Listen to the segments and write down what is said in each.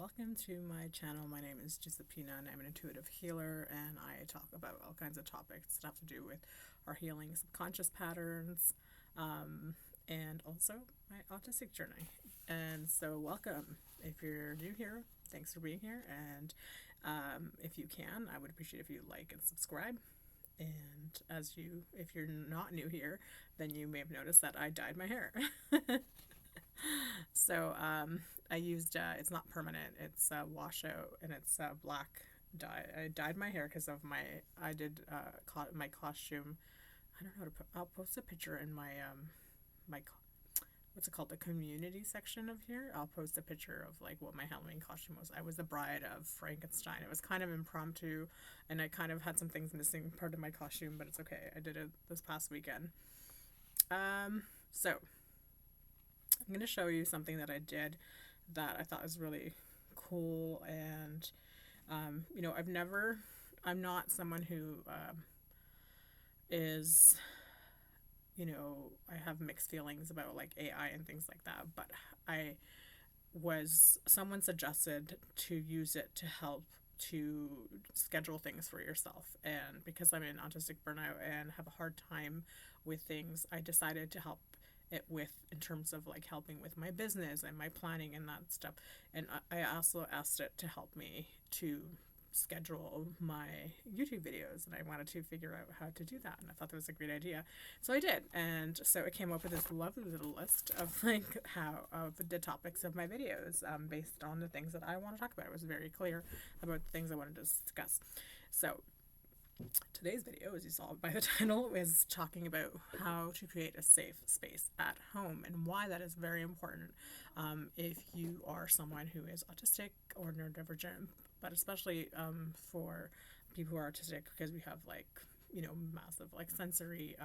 welcome to my channel. My name is Giusi and I'm an intuitive healer, and I talk about all kinds of topics that have to do with our healing subconscious patterns, and also my autistic journey. And so, welcome. If you're new here, thanks for being here. And if you can, I would appreciate if you like and subscribe. And if you're not new here, then you may have noticed that I dyed my hair. So I used it's not permanent. It's washout, and it's black dye. I dyed my hair because of I did my costume. I don't know how to put. I'll post a picture in my what's it called, the community section of here. I'll post a picture of like what my Halloween costume was. I was the bride of Frankenstein. It was kind of impromptu, and I kind of had some things missing part of my costume, but it's okay. I did it this past weekend. So I'm going to show you something that I did that I thought was really cool. And I'm not someone who is, I have mixed feelings about like AI and things like that, but someone suggested to use it to help to schedule things for yourself. And because I'm in autistic burnout and have a hard time with things, I decided to help it with in terms of like helping with my business and my planning and that stuff. And I also asked it to help me to schedule my YouTube videos, and I wanted to figure out how to do that, and I thought that was a great idea, so I did. And so it came up with this lovely little list of like of the topics of my videos, based on the things that I want to talk about. It was very clear about the things I wanted to discuss. So today's video, as you saw by the title, is talking about how to create a safe space at home and why that is very important if you are someone who is autistic or neurodivergent, but especially for people who are autistic, because we have like, massive like sensory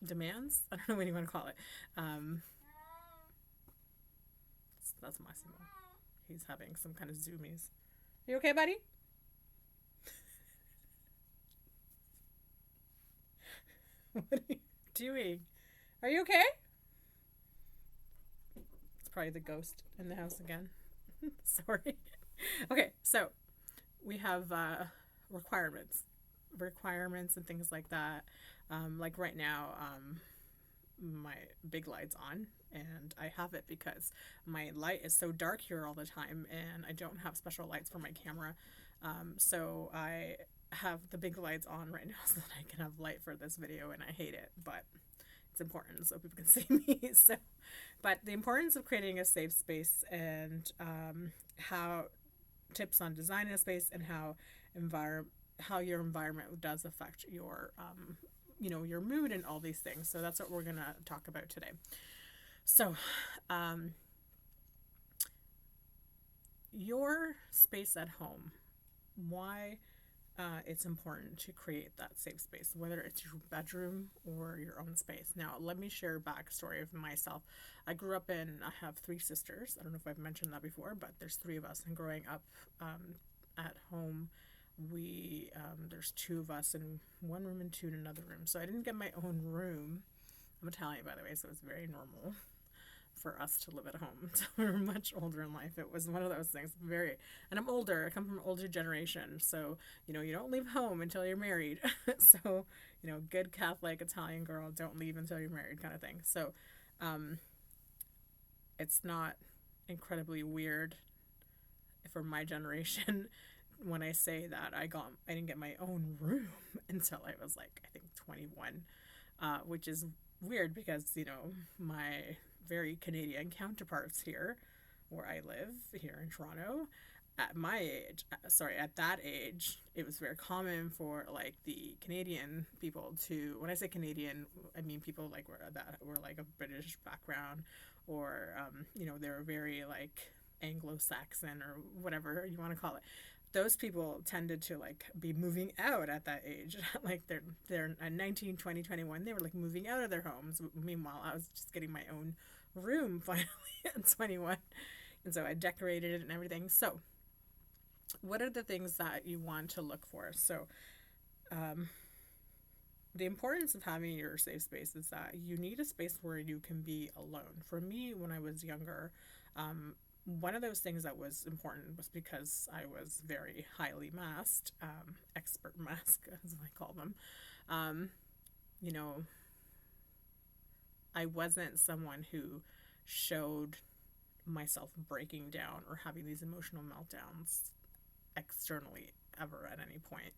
demands. I don't know what you want to call it. That's Massimo. He's having some kind of zoomies. You okay, buddy? What are you doing? Are you okay? It's probably the ghost in the house again. Sorry. Okay, so we have requirements and things like that. Like right now, my big light's on, and I have it because my light is so dark here all the time, and I don't have special lights for my camera. So I have the big lights on right now so that I can have light for this video, and I hate it, but it's important so people can see me. So, but the importance of creating a safe space, and how tips on designing a space, and how your environment does affect your your mood and all these things. So that's what we're gonna talk about today. So your space at home, why it's important to create that safe space, whether it's your bedroom or your own space. Now, let me share a backstory of myself. I have 3 sisters. I don't know if I've mentioned that before, but there's 3 of us. And growing up at home, there's 2 of us in one room and 2 in another room. So I didn't get my own room. I'm Italian, by the way, so it's very normal for us to live at home. So we were much older in life. It was one of those things, and I'm older. I come from an older generation. So, you don't leave home until you're married. So, good Catholic Italian girl, don't leave until you're married kind of thing. So, it's not incredibly weird for my generation when I say that I didn't get my own room until I was like, I think 21, which is weird because, my very Canadian counterparts here where I live here in Toronto, at that age, it was very common for like the Canadian people to, when I say Canadian, I mean people like that were like a British background, or they were very like Anglo-Saxon or whatever you want to call it. Those people tended to like be moving out at that age. Like they're at 19, 20, 21, they were like moving out of their homes. Meanwhile, I was just getting my own room finally at 21. And so I decorated it and everything. So what are the things that you want to look for? So the importance of having your safe space is that you need a space where you can be alone. For me, when I was younger, one of those things that was important was because I was very highly masked, expert mask, as I call them. Um, you know, I wasn't someone who showed myself breaking down or having these emotional meltdowns externally ever at any point.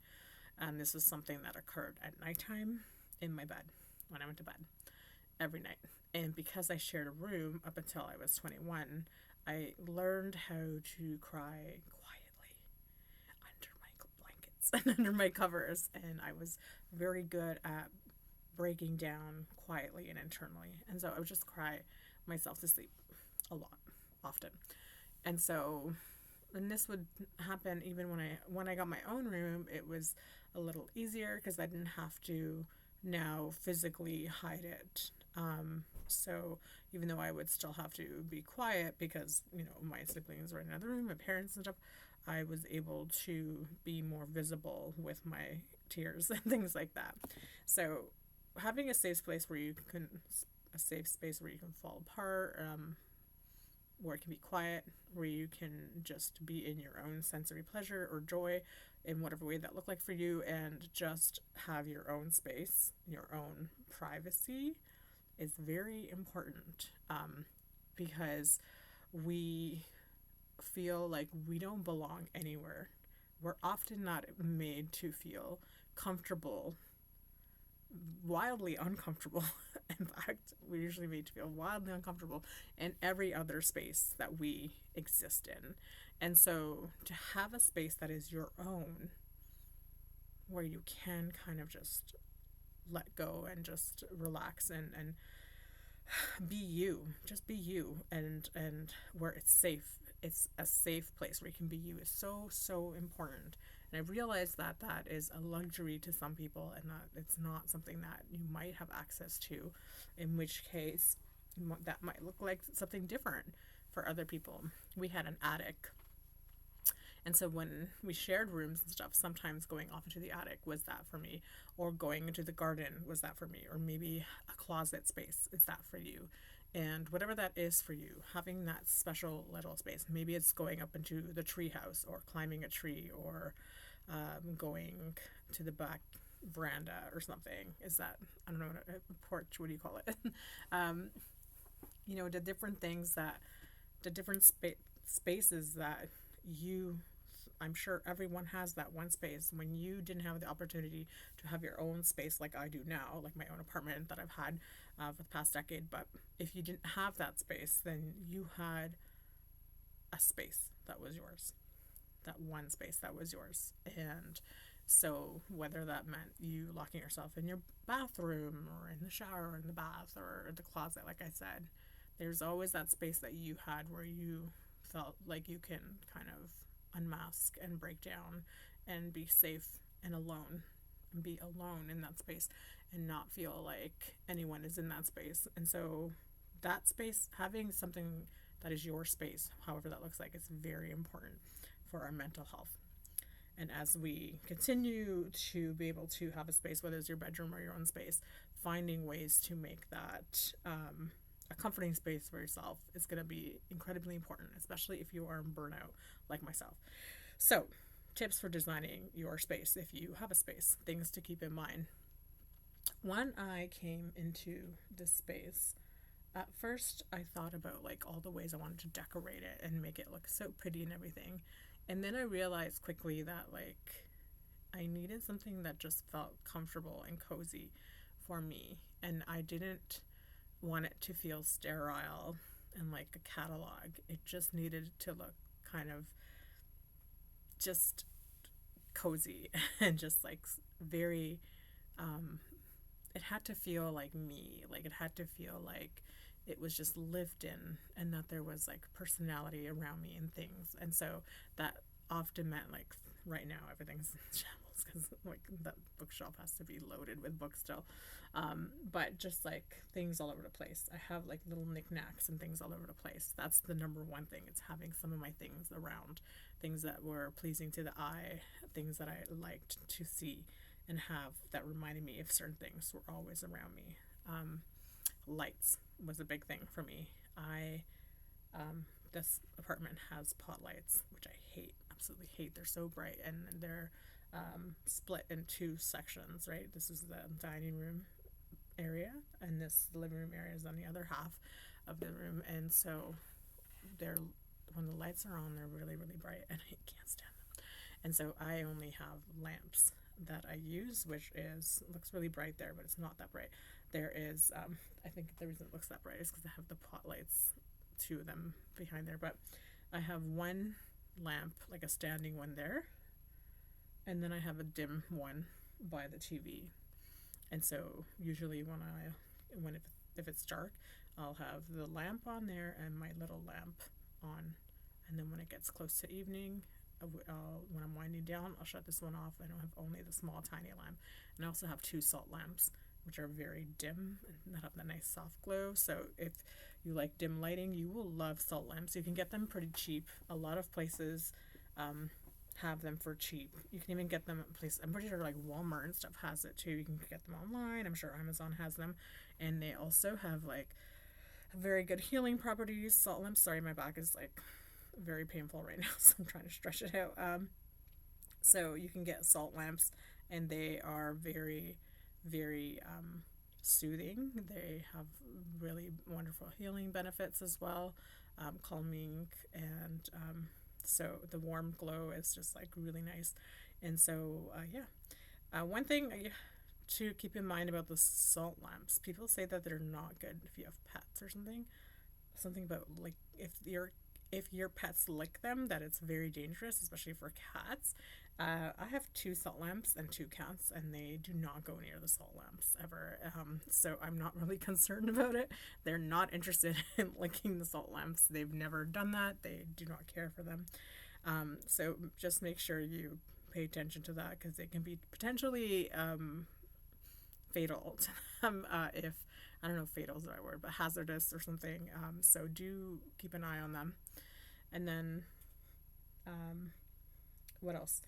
And this was something that occurred at nighttime in my bed when I went to bed every night. And because I shared a room up until I was 21, I learned how to cry quietly under my blankets and under my covers. And I was very good at breaking down quietly and internally. And so I would just cry myself to sleep a lot, often. And so, and this would happen even when I got my own room. It was a little easier because I didn't have to now physically hide it. So even though I would still have to be quiet because, my siblings were in another room, my parents and stuff, I was able to be more visible with my tears and things like that. So having a safe space where you can fall apart, where it can be quiet, where you can just be in your own sensory pleasure or joy in whatever way that looked like for you, and just have your own space, your own privacy is very important, because we feel like we don't belong anywhere. We're often not made to feel comfortable, wildly uncomfortable. In fact, we're usually made to feel wildly uncomfortable in every other space that we exist in. And so to have a space that is your own, where you can kind of just let go and just relax and be you, just be you, and where it's a safe place where you can be you is so important. And I realize that that is a luxury to some people, and that it's not something that you might have access to, in which case that might look like something different for other people. We had an attic, and so when we shared rooms and stuff, sometimes going off into the attic was that for me, or going into the garden was that for me, or maybe a closet space is that for you. And whatever that is for you, having that special little space. Maybe it's going up into the tree house, or climbing a tree, or going to the back veranda or something. Is that, I don't know, a porch, what do you call it? The different things that, the different spaces that you, I'm sure everyone has that one space. When you didn't have the opportunity to have your own space like I do now, like my own apartment that I've had for the past decade, but if you didn't have that space, then you had a space that was yours, that one space that was yours. And so whether that meant you locking yourself in your bathroom, or in the shower, or in the bath, or the closet, like I said, there's always that space that you had where you felt like you can kind of unmask and break down and be safe and alone, and be alone in that space and not feel like anyone is in that space. And so that space, having something that is your space, however that looks like, is very important for our mental health. And as we continue to be able to have a space, whether it's your bedroom or your own space, finding ways to make that a comforting space for yourself is going to be incredibly important, especially if you are in burnout like myself. So, tips for designing your space if you have a space, things to keep in mind. When I came into this space, at first I thought about like all the ways I wanted to decorate it and make it look so pretty and everything. And then I realized quickly that like I needed something that just felt comfortable and cozy for me. And I didn't want it to feel sterile and like a catalog. It just needed to look kind of just cozy and just like very, it had to feel like me. Like it had to feel like it was just lived in, and that there was like personality around me and things. And so that often meant like right now everything's in shambles because like that bookshelf has to be loaded with books still, but just like things all over the place. I have like little knickknacks and things all over the place. That's the number one thing. It's having some of my things around, things that were pleasing to the eye, things that I liked to see and have that reminded me of certain things were always around me. Lights was a big thing for me. I this apartment has pot lights, which I hate, absolutely hate. They're so bright, and they're split in two sections, right? This is the dining room area, and this living room area is on the other half of the room, and so they're when the lights are on, they're really, really bright, and I can't stand them. And so I only have lamps that I use, which looks really bright there, but it's not that bright. There is, I think the reason it looks that bright is because I have the pot lights, two of them behind there, but I have one lamp, like a standing one there, and then I have a dim one by the TV. And so usually if it's dark, I'll have the lamp on there and my little lamp on, and then when it gets close to evening, when I'm winding down, I'll shut this one off, and I'll have only the small tiny lamp. And I also have two salt lamps, which are very dim and that have the nice soft glow. So if you like dim lighting, you will love salt lamps. You can get them pretty cheap. A lot of places have them for cheap. You can even get them at places, I'm pretty sure like Walmart and stuff has it too. You can get them online. I'm sure Amazon has them. And they also have like very good healing properties. Salt lamps, sorry, my back is like very painful right now, so I'm trying to stretch it out. So you can get salt lamps, and they are very, very soothing. They have really wonderful healing benefits as well, calming, and so the warm glow is just like really nice. And so one thing to keep in mind about the salt lamps, people say that they're not good if you have pets or something about like if your pets lick them, that it's very dangerous, especially for cats. I have two salt lamps and two cats, and they do not go near the salt lamps ever. So I'm not really concerned about it. They're not interested in licking the salt lamps. They've never done that. They do not care for them. So just make sure you pay attention to that, because they can be potentially fatal to them if, I don't know if fatal is the right word, but hazardous or something. So do keep an eye on them. And then, what else?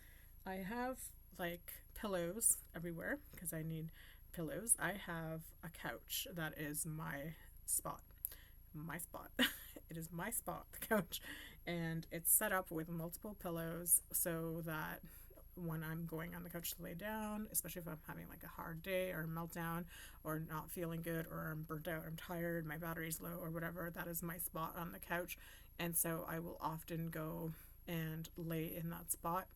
I have like pillows everywhere because I need pillows. I have a couch that is my spot. It is my spot, the couch. And it's set up with multiple pillows so that when I'm going on the couch to lay down, especially if I'm having like a hard day or a meltdown or not feeling good or I'm burnt out, I'm tired, my battery's low or whatever, that is my spot on the couch. And so I will often go and lay in that spot,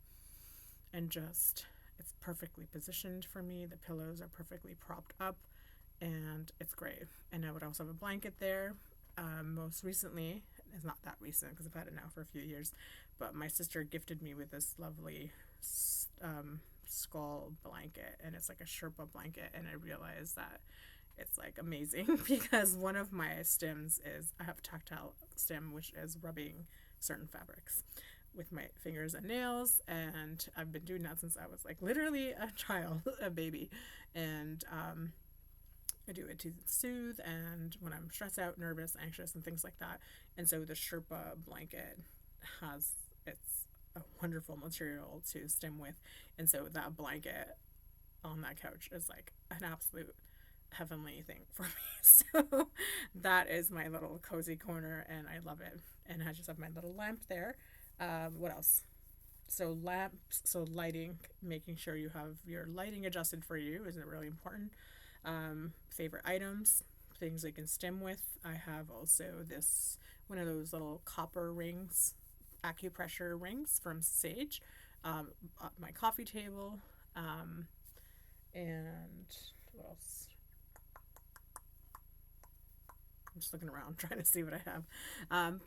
and just, it's perfectly positioned for me. The pillows are perfectly propped up, and it's great. And I would also have a blanket there. Most recently, it's not that recent because I've had it now for a few years, but my sister gifted me with this lovely skull blanket, and it's like a Sherpa blanket, and I realized that it's like amazing because one of my stims is, I have a tactile stim, which is rubbing certain fabrics with my fingers and nails, and I've been doing that since I was like literally a child, a baby. And I do it to soothe and when I'm stressed out, nervous, anxious, and things like that. And so the Sherpa blanket it's a wonderful material to stim with, and so that blanket on that couch is like an absolute heavenly thing for me. So that is my little cozy corner, and I love it. And I just have my little lamp there. What else? So lamps, so lighting, making sure you have your lighting adjusted for you is really important. Favorite items, things I can stim with. I have also one of those little copper rings, acupressure rings from Sage, my coffee table, and what else? I'm just looking around trying to see what I have.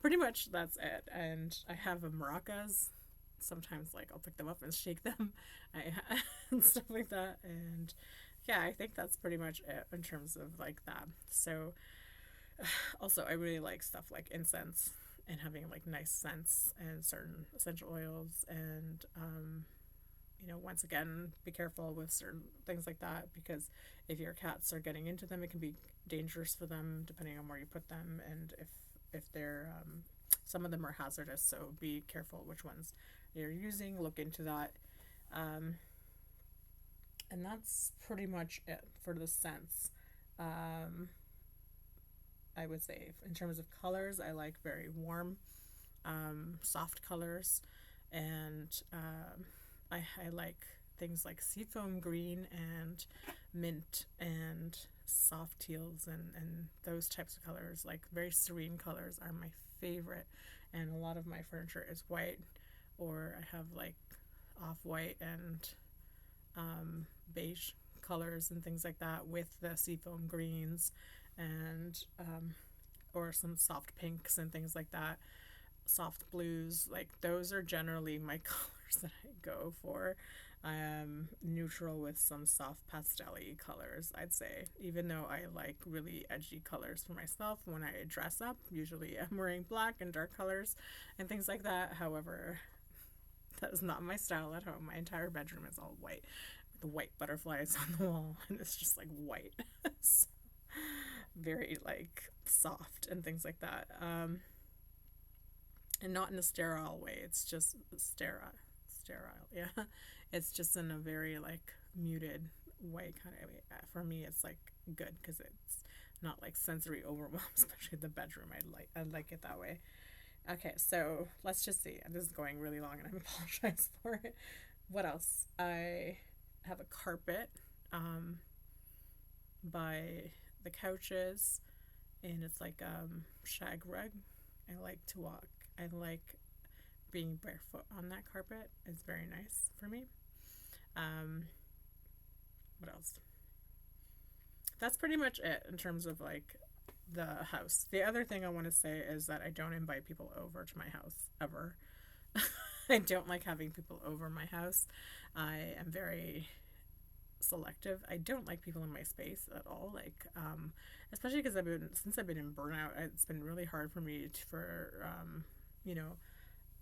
Pretty much that's it. And I have maracas. Sometimes like I'll pick them up and shake them and stuff like that. And yeah, I think that's pretty much it in terms of like that. So also I really like stuff like incense and having like nice scents and certain essential oils. And once again, be careful with certain things like that, because if your cats are getting into them, it can be dangerous for them depending on where you put them, and if they're some of them are hazardous, so be careful which ones you're using. Look into that. And that's pretty much it for the scents. I would say in terms of colors, I like very warm soft colors, and I like things like seafoam green and mint and soft teals and those types of colors. Like very serene colors are my favorite, and a lot of my furniture is white, or I have like off-white and beige colors and things like that with the seafoam greens, and or some soft pinks and things like that, soft blues. Like those are generally my colors that I go for. Neutral with some soft pastel-y colors, I'd say. Even though I like really edgy colors for myself when I dress up, usually I'm wearing black and dark colors and things like that. However, that is not my style at home. My entire bedroom is all white with white butterflies on the wall, and it's just like white. So, very like soft and things like that. And not in a sterile way. It's just sterile. Yeah, it's just in a very like muted way kind of way. For me, it's like good because it's not like sensory overwhelm, especially the bedroom. I like it that way. Okay, so let's just see. This is going really long, and I apologize for it. What else? I have a carpet by the couches, and it's like shag rug. I like to walk. I like being barefoot on that carpet. It's very nice for me. What else? That's pretty much it in terms of like the house. The other thing I want to say is that I don't invite people over to my house ever. I don't like having people over my house. I am very selective. I don't like people in my space at all. Like, especially because since I've been in burnout, it's been really hard for me you know,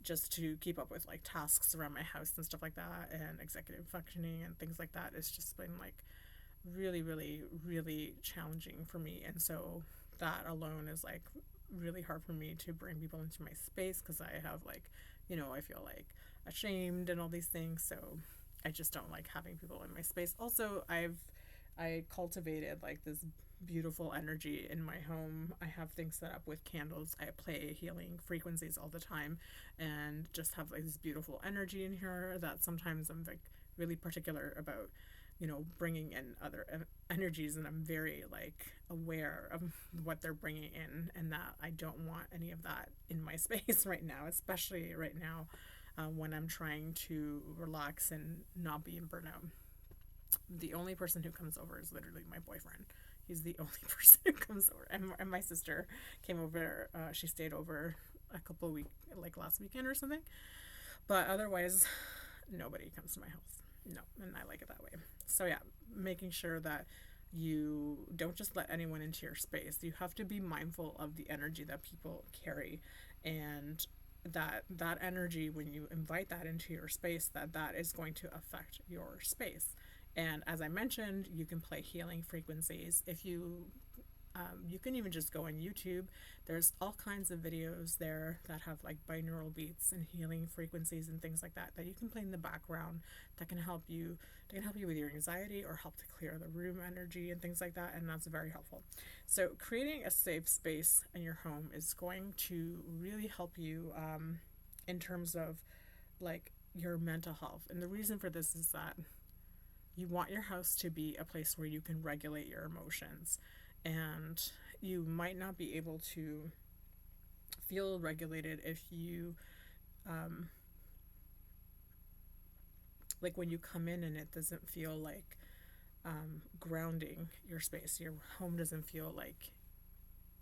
just to keep up with like tasks around my house and stuff like that, and executive functioning and things like that. It's just been like really, really, really challenging for me. And so that alone is like really hard for me to bring people into my space because I have like, I feel like ashamed and all these things. So I just don't like having people in my space. Also, I cultivated like this beautiful energy in my home. I have things set up with candles. I play healing frequencies all the time and just have like this beautiful energy in here that sometimes I'm like really particular about, bringing in other energies, and I'm very like aware of what they're bringing in, and that I don't want any of that in my space right now, especially right now when I'm trying to relax and not be in burnout. The only person who comes over is literally my boyfriend. He's the only person who comes over, and my sister came over. She stayed over a couple of weeks, like last weekend or something. But otherwise, nobody comes to my house. No, and I like it that way. So yeah, making sure that you don't just let anyone into your space. You have to be mindful of the energy that people carry, and that energy, when you invite that into your space, that is going to affect your space. And as I mentioned, you can play healing frequencies. If you can even just go on YouTube. There's all kinds of videos there that have like binaural beats and healing frequencies and things like that you can play in the background that can help you with your anxiety or help to clear the room energy and things like that, and that's very helpful. So creating a safe space in your home is going to really help you in terms of like your mental health. And the reason for this is that you want your house to be a place where you can regulate your emotions, and you might not be able to feel regulated if you like when you come in and it doesn't feel like grounding your space. Your home doesn't feel like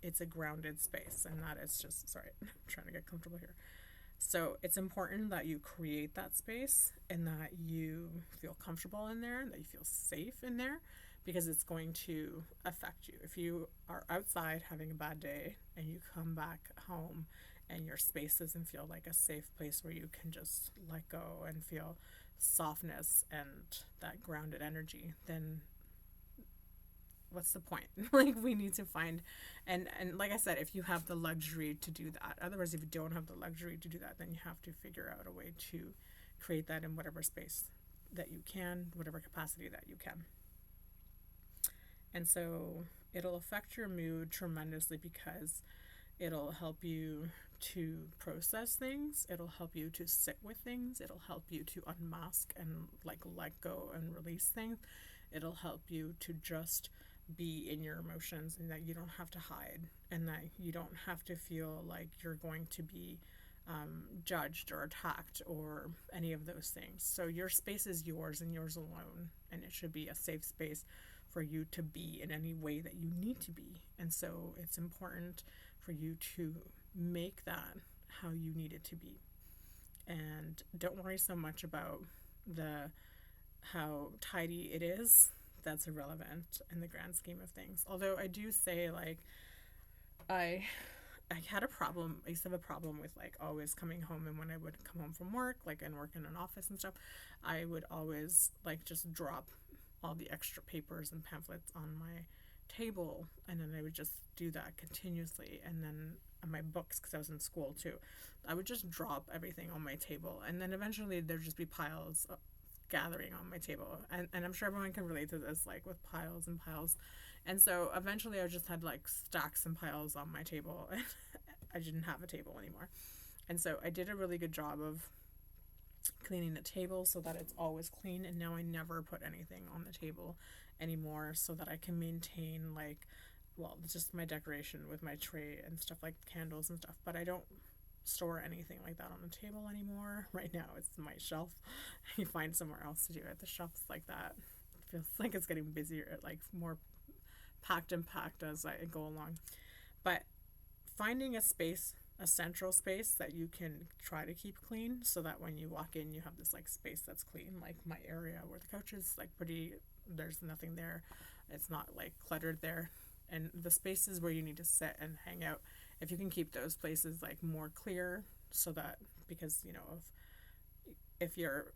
it's a grounded space, and that is just, sorry, I'm trying to get comfortable here. So it's important that you create that space and that you feel comfortable in there and that you feel safe in there, because it's going to affect you. If you are outside having a bad day and you come back home and your space doesn't feel like a safe place where you can just let go and feel softness and that grounded energy, then what's the point? Like, we need to find, and like I said, if you have the luxury to do that. Otherwise, if you don't have the luxury to do that, then you have to figure out a way to create that in whatever space that you can, whatever capacity that you can. And so it'll affect your mood tremendously, because It'll help you to process things. It'll help you to sit with things. It'll help you to unmask and like let go and release things. It'll help you to just be in your emotions, and that you don't have to hide, and that you don't have to feel like you're going to be judged or attacked or any of those things. So your space is yours and yours alone, and it should be a safe space for you to be in any way that you need to be. And so it's important for you to make that how you need it to be. And don't worry so much about the how tidy it is. That's irrelevant in the grand scheme of things. Although I do say, like, I I had a problem. I used to have a problem with like always coming home, and when I would come home from work, like and work in an office and stuff, I would always like just drop all the extra papers and pamphlets on my table, and then I would just do that continuously. And then my books, because I was in school too, I would just drop everything on my table, and then eventually there'd just be piles gathering on my table. And I'm sure everyone can relate to this, like with piles and piles. And so eventually I just had like stacks and piles on my table, and I didn't have a table anymore. And so I did a really good job of cleaning the table so that it's always clean, and now I never put anything on the table anymore, so that I can maintain like, well, it's just my decoration with my tray and stuff like candles and stuff, but I don't store anything like that on the table anymore. Right now it's my shelf. You find somewhere else to do it. The shelf's like that. It feels like it's getting busier, like more packed and packed as I go along. But finding a space, a central space that you can try to keep clean, so that when you walk in you have this like space that's clean. Like my area where the couch is like pretty, there's nothing there, it's not like cluttered there. And the spaces where you need to sit and hang out, if you can keep those places like more clear, so that, because you know, if your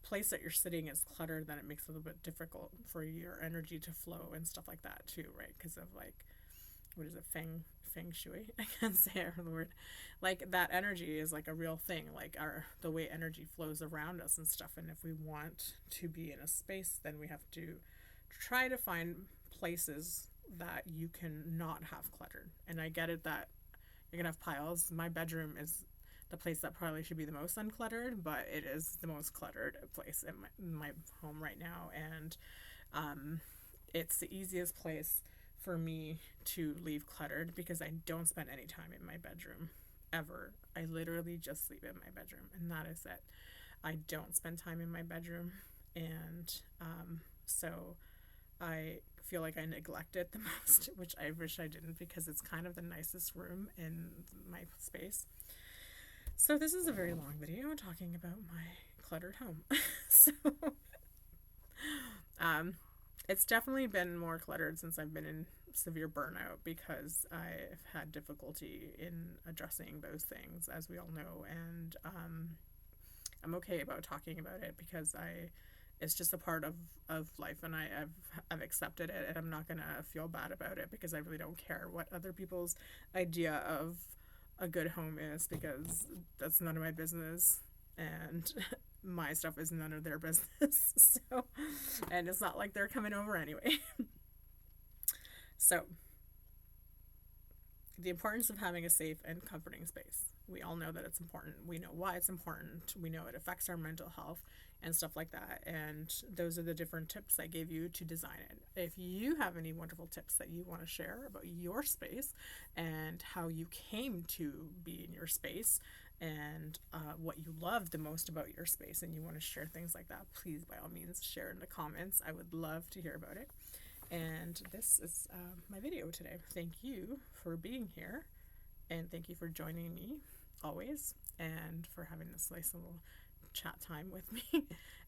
place that you're sitting is cluttered, then it makes it a little bit difficult for your energy to flow and stuff like that too, right? Because of like, what is it, feng shui? I can't say the word. Like that energy is like a real thing, like the way energy flows around us and stuff. And if we want to be in a space, then we have to try to find places that you can not have cluttered. And I get it that you're gonna have piles. My bedroom is the place that probably should be the most uncluttered, but it is the most cluttered place in my home right now. And it's the easiest place for me to leave cluttered, because I don't spend any time in my bedroom ever. I literally just sleep in my bedroom, and that is it. I don't spend time in my bedroom, and so I feel like I neglect it the most, which I wish I didn't, because it's kind of the nicest room in my space. So this is a very long video talking about my cluttered home. So it's definitely been more cluttered since I've been in severe burnout, because I've had difficulty in addressing those things, as we all know. And I'm okay about talking about it, because it's just a part of life, and I've accepted it, and I'm not gonna feel bad about it, because I really don't care what other people's idea of a good home is, because that's none of my business, and my stuff is none of their business. So, and it's not like they're coming over anyway. So the importance of having a safe and comforting space. We all know that it's important. We know why it's important. We know it affects our mental health and stuff like that. And those are the different tips I gave you to design it. If you have any wonderful tips that you want to share about your space and how you came to be in your space, and what you love the most about your space, and you want to share things like that, please, by all means, share in the comments. I would love to hear about it. And this is my video today. Thank you for being here, and thank you for joining me always, and for having this nice little chat time with me.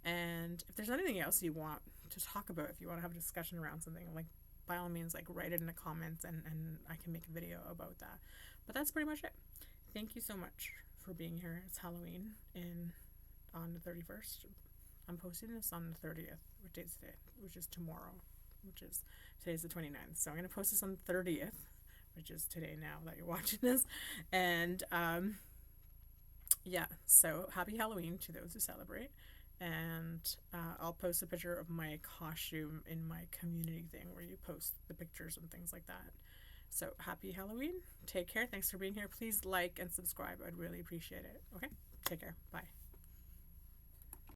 And if there's anything else you want to talk about, if you want to have a discussion around something, like, by all means, like, write it in the comments, and I can make a video about that. But that's pretty much it. Thank you so much for being here. It's Halloween on the 31st. I'm posting this on the 30th, which is today, which is tomorrow. Today's the 29th. So I'm going to post this on the 30th, which is today now that you're watching this. And yeah, so happy Halloween to those who celebrate. And I'll post a picture of my costume in my community thing, where you post the pictures and things like that. So happy Halloween. Take care. Thanks for being here. Please like and subscribe. I'd really appreciate it. Okay? Take care. Bye.